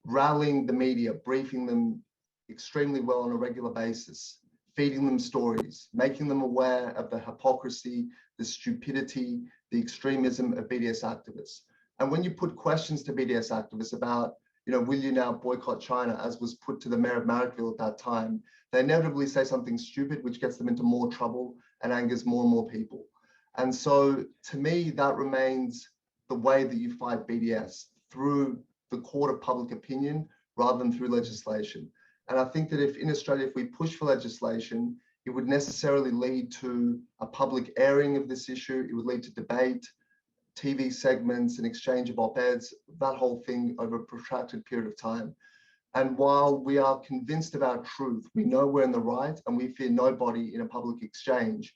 rallying the media, briefing them extremely well on a regular basis, feeding them stories, making them aware of the hypocrisy, the stupidity, the extremism of BDS activists. And when you put questions to BDS activists about, will you now boycott China, as was put to the mayor of Marrickville at that time, they inevitably say something stupid, which gets them into more trouble and angers more and more people. And so to me, that remains the way that you fight BDS, through the court of public opinion rather than through legislation. And I think that in Australia, if we push for legislation, it would necessarily lead to a public airing of this issue. It would lead to debate, TV segments, and exchange of op-eds, that whole thing over a protracted period of time. And while we are convinced of our truth, we know we're in the right and we fear nobody in a public exchange,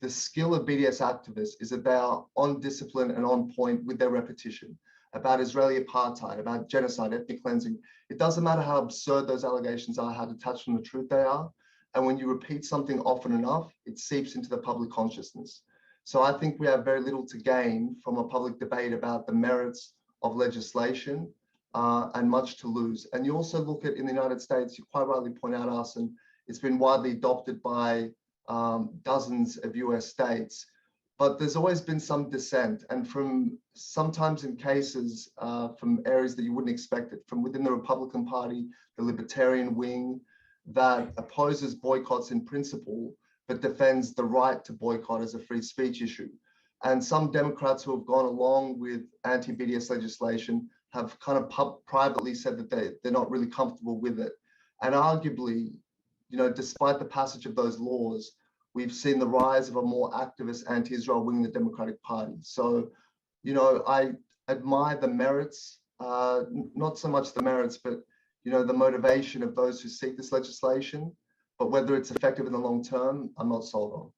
the skill of BDS activists is that they are on discipline and on point with their repetition about Israeli apartheid, about genocide, ethnic cleansing. It doesn't matter how absurd those allegations are, how detached from the truth they are. And when you repeat something often enough, it seeps into the public consciousness. So I think we have very little to gain from a public debate about the merits of legislation and much to lose. And you also look at, in the United States, you quite rightly point out, Arsen, it's been widely adopted by dozens of US states, but there's always been some dissent, and from sometimes in cases from areas that you wouldn't expect it, from within the Republican Party, the Libertarian wing, that opposes boycotts in principle, but defends the right to boycott as a free speech issue. And some Democrats who have gone along with anti-BDS legislation have kind of privately said that they're not really comfortable with it. And arguably, despite the passage of those laws, we've seen the rise of a more activist anti-Israel wing in the Democratic Party. So, I admire the merits, not so much the merits, but, the motivation of those who seek this legislation, but whether it's effective in the long term, I'm not sold on.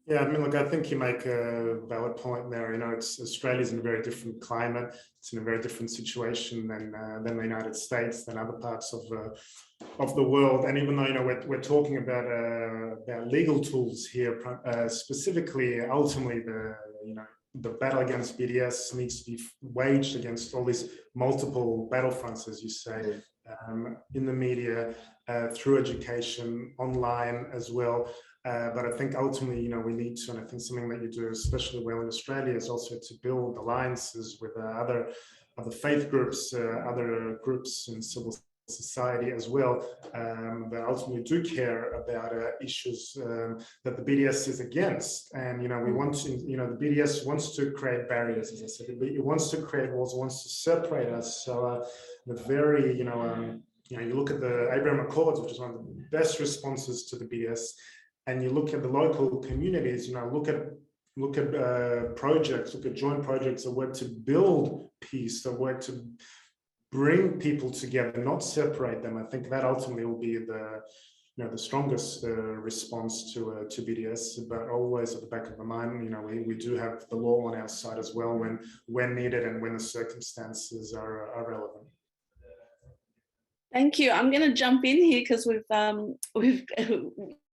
Yeah, look, I think you make a valid point there. Australia's in a very different climate. It's in a very different situation than the United States, than other parts of the world. And even though we're talking about legal tools here, specifically, ultimately the battle against BDS needs to be waged against all these multiple battlefronts, as you say, in the media, through education, online as well. But I think ultimately, we need to, and I think something that you do especially well in Australia is also to build alliances with other faith groups, other groups in civil society as well, that ultimately do care about issues that the BDS is against. And, we want to, the BDS wants to create barriers, as I said, it wants to create walls, it wants to separate us. So the very, you look at the Abraham Accords, which is one of the best responses to the BDS, and you look at the local communities, look at projects, look at joint projects that work to build peace, that work to bring people together, not separate them. I think that ultimately will be the strongest response to BDS, but always at the back of the mind, we do have the law on our side as well when needed and when the circumstances are relevant. Thank you. I'm going to jump in here because we've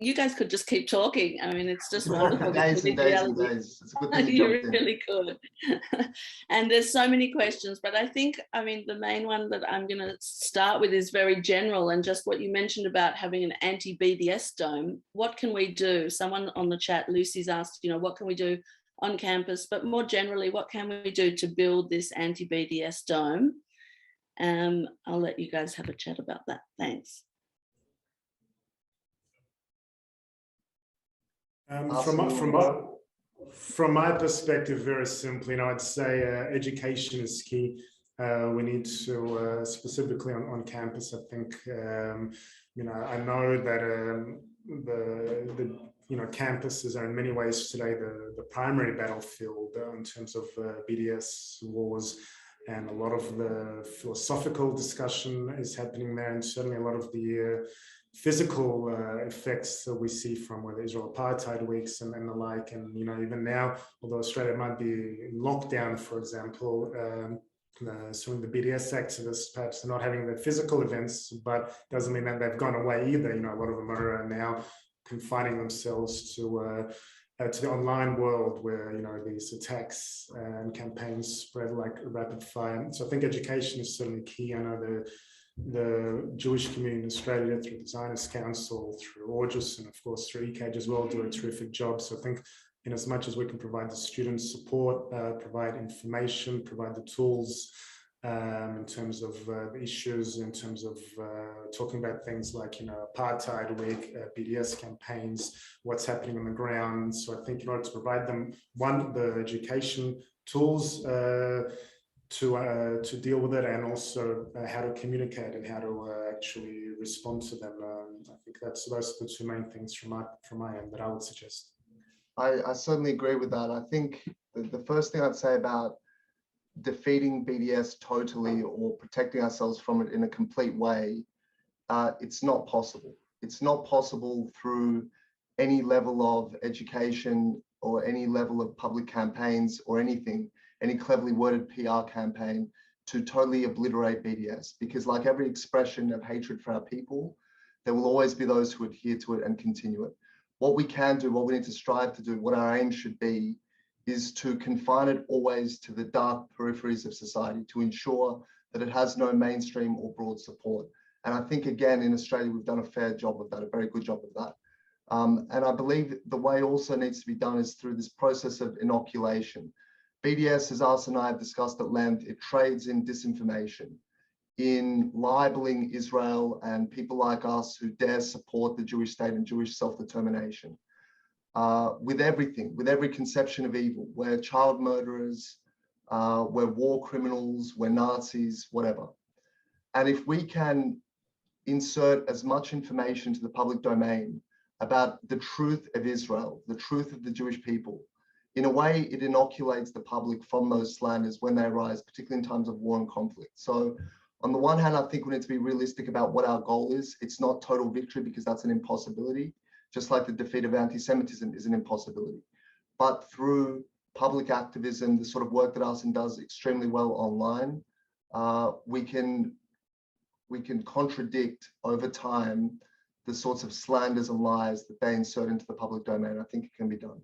you guys could just keep talking. It's just wonderful. Days and days and days. It's a good thing you really could. And there's so many questions, but I think, the main one that I'm going to start with is very general, and just what you mentioned about having an anti-BDS dome. What can we do? Someone on the chat, Lucy's asked, what can we do on campus? But more generally, what can we do to build this anti-BDS dome? I'll let you guys have a chat about that. Thanks. From my perspective, very simply, I'd say education is key. We need to, specifically on campus, I think, I know that the campuses are in many ways today the primary battlefield in terms of BDS wars, and a lot of the philosophical discussion is happening there, and certainly a lot of the physical effects that we see from whether Israel apartheid weeks and the like. And, you know, even now, although Australia might be in lockdown, for example, some of the BDS activists perhaps are not having their physical events, but doesn't mean that they've gone away either. You know, a lot of them are now confining themselves to the online world where, you know, these attacks and campaigns spread like rapid fire. So I think education is certainly key. I know the Jewish community in Australia through the Zionist Council, through Orgis, and of course through ECAJ as well, do a terrific job. So I think in as much as we can provide the students support, provide information, provide the tools in terms of the issues, in terms of talking about things like, you know, apartheid week, BDS campaigns, what's happening on the ground. So I think in order to provide them, one, the education tools to deal with it, and also how to communicate and how to actually respond to them. I think those are the two main things from my end that I would suggest. I certainly agree with that. I think the first thing I'd say about defeating BDS totally or protecting ourselves from it in a complete way, it's not possible. It's not possible through any level of education or any level of public campaigns or anything, any cleverly worded PR campaign to totally obliterate BDS, because like every expression of hatred for our people, there will always be those who adhere to it and continue it. What we can do, what we need to strive to do, what our aim should be, is to confine it always to the dark peripheries of society, to ensure that it has no mainstream or broad support. And I think, again, in Australia, we've done a fair job of that, a very good job of that. And I believe the way also needs to be done is through this process of inoculation. BDS, as Arsen and I have discussed at length, it trades in disinformation, in libeling Israel and people like us who dare support the Jewish state and Jewish self-determination. With everything, with every conception of evil. We're child murderers, we're war criminals, we're Nazis, whatever. And if we can insert as much information to the public domain about the truth of Israel, the truth of the Jewish people, in a way it inoculates the public from those slanders when they arise, particularly in times of war and conflict. So on the one hand, I think we need to be realistic about what our goal is. It's not total victory, because that's an impossibility, just like the defeat of anti-Semitism is an impossibility. But through public activism, the sort of work that Arsen does extremely well online, we can contradict over time the sorts of slanders and lies that they insert into the public domain. I think it can be done.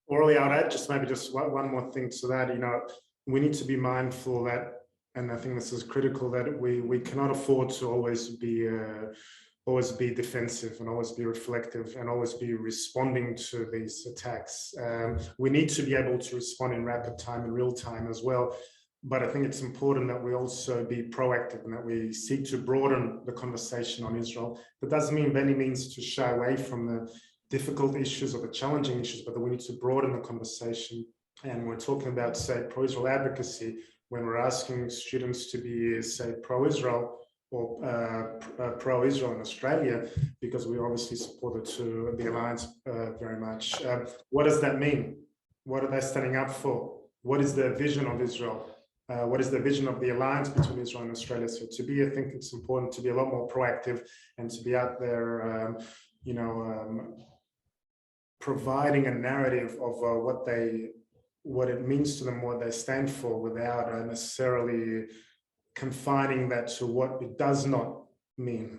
Orally, I would add maybe one more thing to that. You know, we need to be mindful that, and I think this is critical, that we cannot afford to always be defensive and always be reflective and always be responding to these attacks. We need to be able to respond in rapid time, in real time as well. But I think it's important that we also be proactive and that we seek to broaden the conversation on Israel. That doesn't mean by any means to shy away from the difficult issues or the challenging issues, but that we need to broaden the conversation. And we're talking about, say, pro-Israel advocacy, when we're asking students to be, say, pro-Israel or pro-Israel in Australia, because we obviously supported to the alliance very much. What does that mean? What are they standing up for? What is their vision of Israel? What is the vision of the alliance between Israel and Australia? So I think it's important to be a lot more proactive and to be out there, providing a narrative of what it means to them, what they stand for, without necessarily confining that to what it does not mean.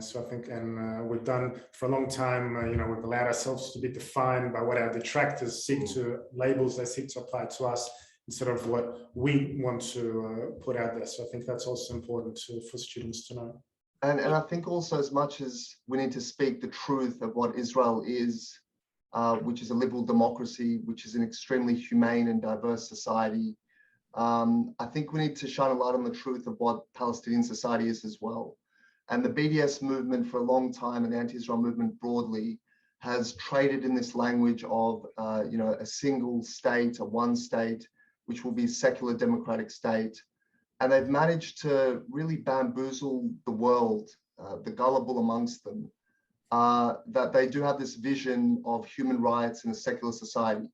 So I think, and we've done for a long time, we've allowed ourselves to be defined by what our detractors seek to, labels they seek to apply to us, instead of what we want to put out there. So I think that's also important for students to know. And I think also, as much as we need to speak the truth of what Israel is, which is a liberal democracy, which is an extremely humane and diverse society, I think we need to shine a light on the truth of what Palestinian society is as well. And the BDS movement for a long time, and the anti-Israel movement broadly, has traded in this language of a single state, a one state, which will be a secular democratic state. And they've managed to really bamboozle the world, the gullible amongst them, that they do have this vision of human rights in a secular society.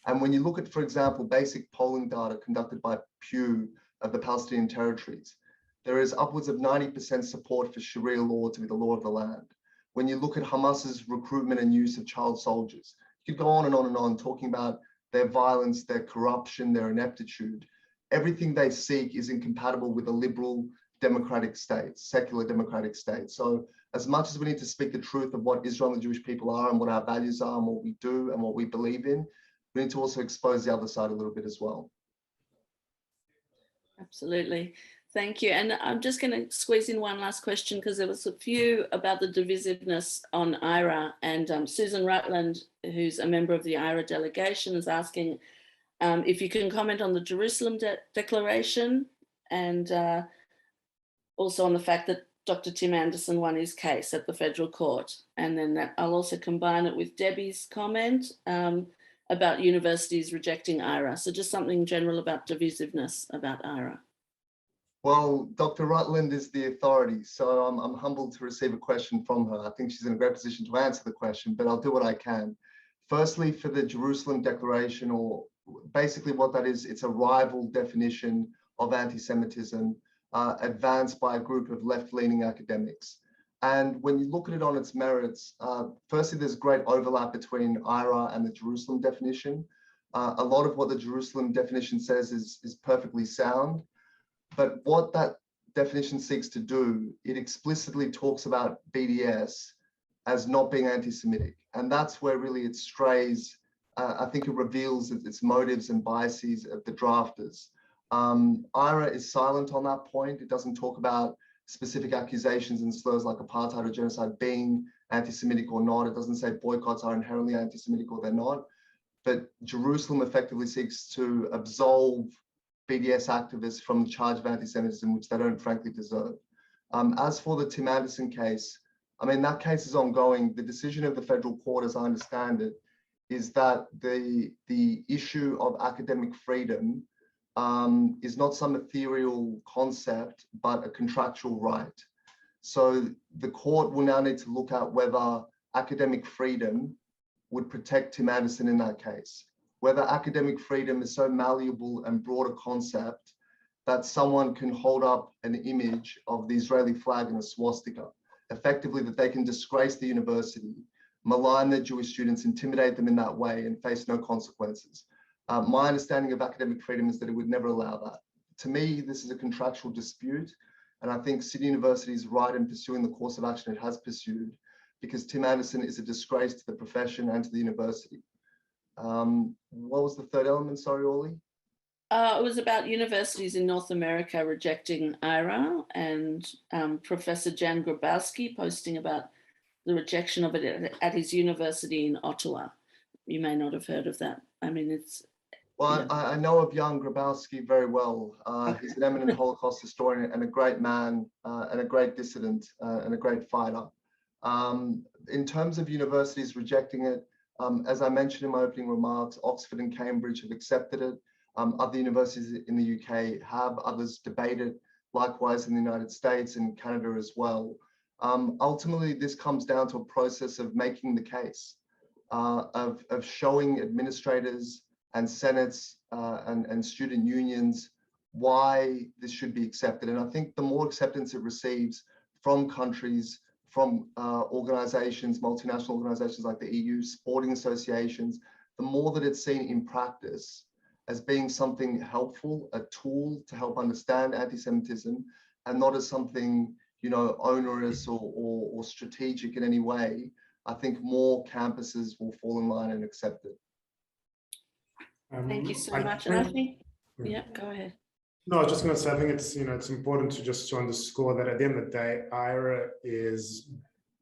And when you look at, for example, basic polling data conducted by Pew of the Palestinian territories, there is upwards of 90% support for Sharia law to be the law of the land. When you look at Hamas's recruitment and use of child soldiers, you could go on and on and on talking about their violence, their corruption, their ineptitude. Everything they seek is incompatible with a liberal democratic state, secular democratic state. So as much as we need to speak the truth of what Israel and the Jewish people are and what our values are and what we do and what we believe in, we need to also expose the other side a little bit as well. Absolutely. Thank you. And I'm just going to squeeze in one last question because there was a few about the divisiveness on IRA, and Susan Rutland, who's a member of the IRA delegation, is asking if you can comment on the Jerusalem Declaration and also on the fact that Dr. Tim Anderson won his case at the federal court. And then I'll also combine it with Debbie's comment about universities rejecting IRA. So just something general about divisiveness about IRA. Well, Dr. Rutland is the authority, so I'm humbled to receive a question from her. I think she's in a great position to answer the question, but I'll do what I can. Firstly, for the Jerusalem Declaration, or basically what that is, it's a rival definition of anti-Semitism advanced by a group of left-leaning academics. And when you look at it on its merits, firstly, there's great overlap between IRA and the Jerusalem definition. A lot of what the Jerusalem definition says is perfectly sound. But what that definition seeks to do, it explicitly talks about BDS as not being anti-Semitic. And that's where really it strays. I think it reveals its motives and biases of the drafters. IRA is silent on that point. It doesn't talk about specific accusations and slurs like apartheid or genocide being anti-Semitic or not. It doesn't say boycotts are inherently anti-Semitic or they're not. But Jerusalem effectively seeks to absolve BDS activists from the charge of anti-Semitism, which they don't frankly deserve. As for the Tim Anderson case, I mean, that case is ongoing. The decision of the federal court, as I understand it, is that the issue of academic freedom is not some ethereal concept, but a contractual right. So the court will now need to look at whether academic freedom would protect Tim Anderson in that case. Whether academic freedom is so malleable and broad a concept that someone can hold up an image of the Israeli flag and a swastika, effectively that they can disgrace the university, malign their Jewish students, intimidate them in that way and face no consequences. My understanding of academic freedom is that it would never allow that. To me, this is a contractual dispute, and I think City University is right in pursuing the course of action it has pursued, because Tim Anderson is a disgrace to the profession and to the university. What was the third element? Sorry, Orly. It was about universities in North America rejecting IRA, and Professor Jan Grabowski posting about the rejection of it at his university in Ottawa. You may not have heard of that. I mean, it's... Well, yeah. I know of Jan Grabowski very well. Okay. He's an eminent Holocaust historian and a great man and a great dissident and a great fighter. In terms of universities rejecting it, as I mentioned in my opening remarks, Oxford and Cambridge have accepted it. Other universities in the UK have, others debate it, likewise in the United States and Canada as well. Ultimately, this comes down to a process of making the case, of showing administrators and senates and student unions why this should be accepted. And I think the more acceptance it receives from countries, from organizations, multinational organizations like the EU, sporting associations, the more that it's seen in practice as being something helpful, a tool to help understand anti-Semitism, and not as something, you know, onerous or strategic in any way, I think more campuses will fall in line and accept it. Thank you so much. And I think, yeah, go ahead. No, I was just going to say, I think it's, you know, it's important to underscore that at the end of the day, IRA is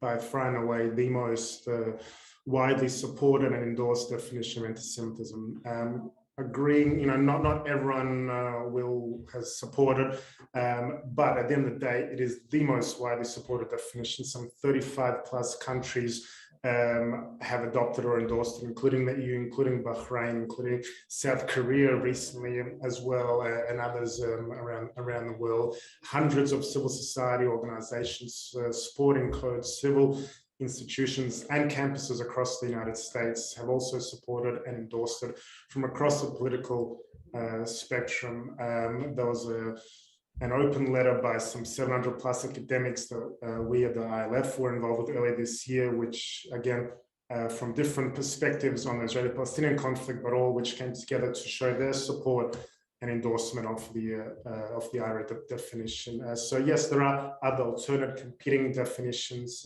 by far and away the most widely supported and endorsed definition of anti-Semitism. Agreeing, you know, not everyone has supported, but at the end of the day, it is the most widely supported definition. Some 35 plus countries have adopted or endorsed it, including the EU, including Bahrain, including South Korea recently as well, and others around the world. Hundreds of civil society organizations, sporting codes, civil institutions and campuses across the United States have also supported and endorsed it from across the political spectrum. There was an open letter by some 700 plus academics that we at the ILF were involved with earlier this year, which again, from different perspectives on the Israeli-Palestinian conflict, but all which came together to show their support and endorsement of the Ira definition. So yes, there are other alternate competing definitions,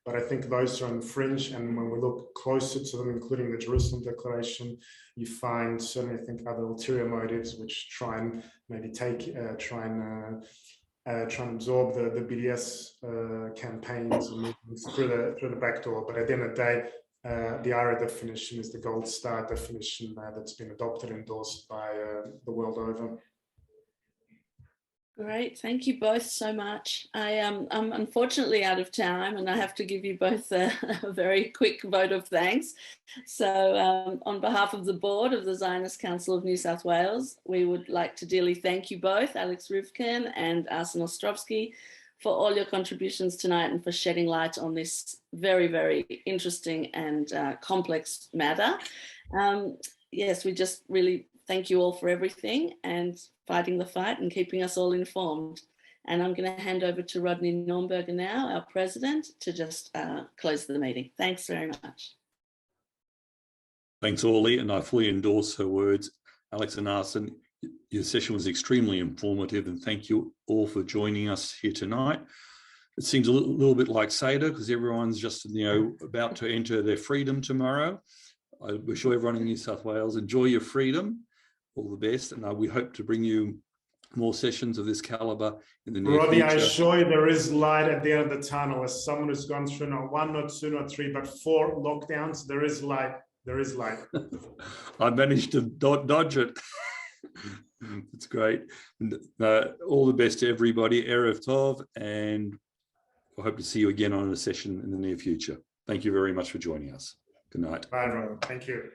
but I think those are on the fringe. And when we look closer to them, including the Jerusalem Declaration, you find certainly, I think, other ulterior motives which try and maybe try and absorb the BDS campaigns and movements through the back door. But at the end of the day, the Ira definition is the gold star definition that's been adopted and endorsed by the world over. Great, thank you both so much. I'm unfortunately out of time and I have to give you both a very quick vote of thanks. So on behalf of the board of the Zionist Council of New South Wales, we would like to dearly thank you both, Alex Ryvchin and Arsen Ostrovsky, for all your contributions tonight and for shedding light on this very, very interesting and complex matter. Yes, we just really thank you all for everything and fighting the fight and keeping us all informed. And I'm going to hand over to Rodney Nornberger now, our president, to just close the meeting. Thanks very much. Thanks, Orly, and I fully endorse her words. Alex and Arsen, your session was extremely informative, and thank you all for joining us here tonight. It seems a little bit like Seder because everyone's just, about to enter their freedom tomorrow. I wish everyone in New South Wales enjoy your freedom. All the best, and we hope to bring you more sessions of this caliber in the near Rodney, future. I assure you there is light at the end of the tunnel. As someone who's gone through not 1, not 2, not 3, but 4 lockdowns, there is light. There is light. I managed to dodge it. It's great. All the best to everybody. Erev Tov, and I hope to see you again on a session in the near future. Thank you very much for joining us. Good night. Bye, everyone. Thank you.